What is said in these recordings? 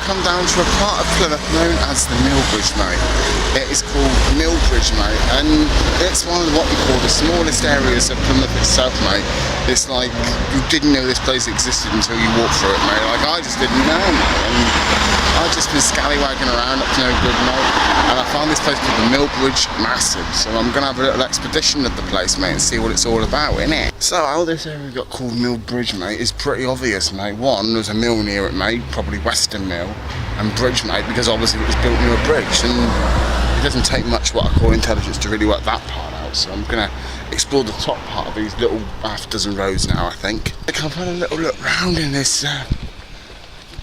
come down to a part of Plymouth known as the Millbridge, mate. It is called Millbridge, mate, and it's one of what we call the smallest areas of Plymouth itself, mate. It's like you didn't know this place existed until you walked through it, mate. Like I just didn't know, mate. And I've just been scallywagging around up to no good, mate. And I found this place called the Millbridge massive, so I'm gonna have a little expedition of the place, mate, and see what it's all about, innit? So how this area got called Millbridge, mate, is pretty obvious, mate. One, there's a mill near it, mate, probably Western Mill, and Bridge, mate, because obviously it was built near a bridge, and it doesn't take much what I call intelligence to really work that part out. So I'm gonna explore the top part of these little half dozen roads now, I think. I've had a little look round in this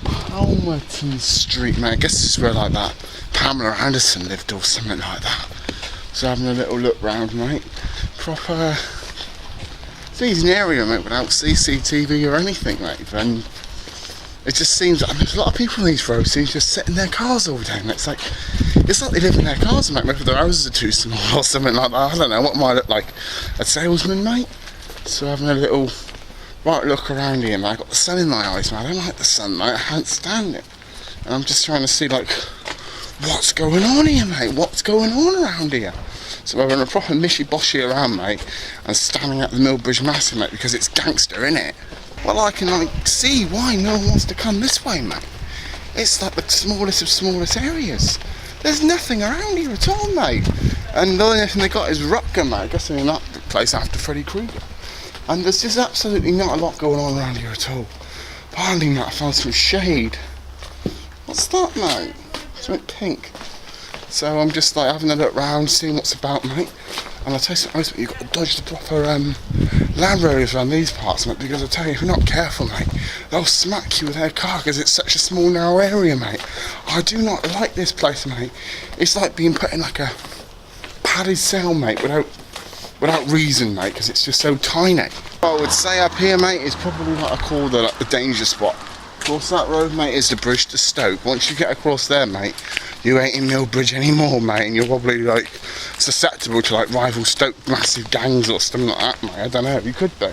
Palmerton Street, mate. I guess this is where like that Pamela Anderson lived or something like that. So having a little look round, mate. Proper decent area, mate, without CCTV or anything, mate. And it just seems like there's a lot of people on these roads who just sit in their cars all day, mate. It's like they live in their cars, mate. Maybe their houses are too small or something like that. I don't know. What might look like a salesman, mate. So having a little right look around here, mate. I've got the sun in my eyes, man. I don't like the sun, mate. I can't stand it. And I'm just trying to see, like, what's going on here, mate? What's going on around here? So we're having a proper mishy-boshy around, mate, and standing at the Millbridge massive, mate, because it's gangster, innit? Well, I can, like, see why no one wants to come this way, mate. It's like the smallest of smallest areas. There's nothing around here at all, mate. And the only thing they got is Rutger, mate. I guess they're in that place after Freddy Krueger. And there's just absolutely not a lot going on around here at all. Finally, mate, I found some shade. What's that, mate? Something pink. So I'm just like having a look round, seeing what's about, mate. And I'll tell you something, you've got to dodge the proper land roads around these parts, mate, because I tell you, if you're not careful, mate, they'll smack you with their car because it's such a small, narrow area, mate. I do not like this place, mate. It's like being put in like a padded cell, mate, without reason, mate, because it's just so tiny. What I would say up here, mate, is probably what I call the danger spot. Across that road, mate, is the bridge to Stoke. Once you get across there, mate, you ain't in Millbridge anymore, mate, and you're probably like susceptible to like rival Stoke massive gangs or something like that, mate. I don't know, you could be.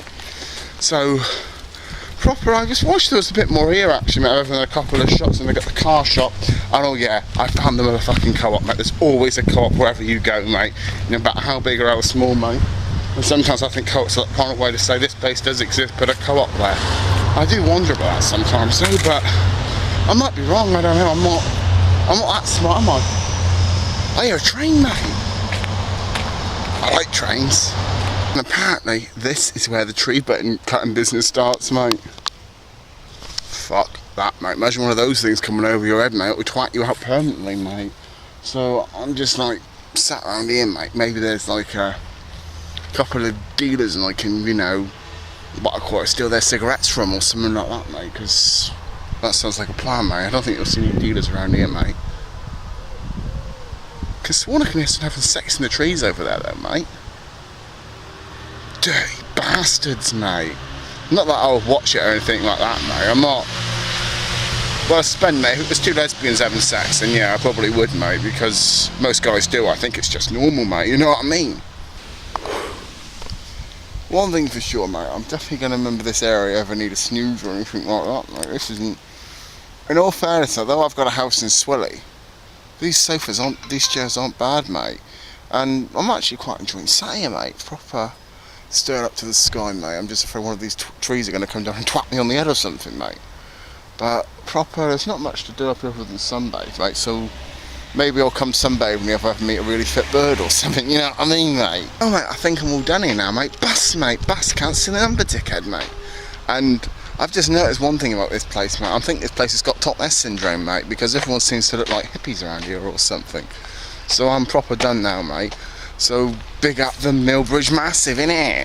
So proper, I just wish there was a bit more here actually, mate, other than a couple of shops, and they got the car shop, and oh yeah, I found them at a fucking co-op, mate. There's always a co-op wherever you go, mate, no matter how big or how small, mate. And sometimes I think co-ops are the final way to say this place does exist, but a co-op there. I do wonder about that sometimes though, but I might be wrong, I don't know, I'm not that smart, am I? I hear a train, mate. I like trains. And apparently this is where the tree cutting business starts, mate. Fuck that, mate. Imagine one of those things coming over your head, mate. It would twat you out permanently, mate. So I'm just like sat around here, mate. Maybe there's like a couple of dealers and I can, you know, what I call it, steal their cigarettes from or something like that, mate, because that sounds like a plan, mate. I don't think you'll see any dealers around here, mate. Because I can hear someone having sex in the trees over there, though, mate. Dirty bastards, mate. Not that I'll watch it or anything like that, mate. I'm not. Well, I spend, mate, if it was two lesbians having sex, then yeah, I probably would, mate, because most guys do. I think it's just normal, mate. You know what I mean? One thing for sure, mate, I'm definitely going to remember this area if I need a snooze or anything like that, mate. This isn't... In all fairness, although I've got a house in Swilly, these chairs aren't bad, mate. And I'm actually quite enjoying sitting here, mate. Proper stirring up to the sky, mate. I'm just afraid one of these trees are going to come down and twat me on the head or something, mate. But proper, there's not much to do up here other than sunbathe, mate, so maybe I'll come sunbathing if I meet a really fit bird or something, you know what I mean, mate? Oh, mate, I think I'm all done here now, mate. Bus, can't see the number, dickhead, mate. And I've just noticed one thing about this place, mate. I think this place has got Top S syndrome, mate, because everyone seems to look like hippies around here or something. So I'm proper done now, mate. So big up the Millbridge massive, innit?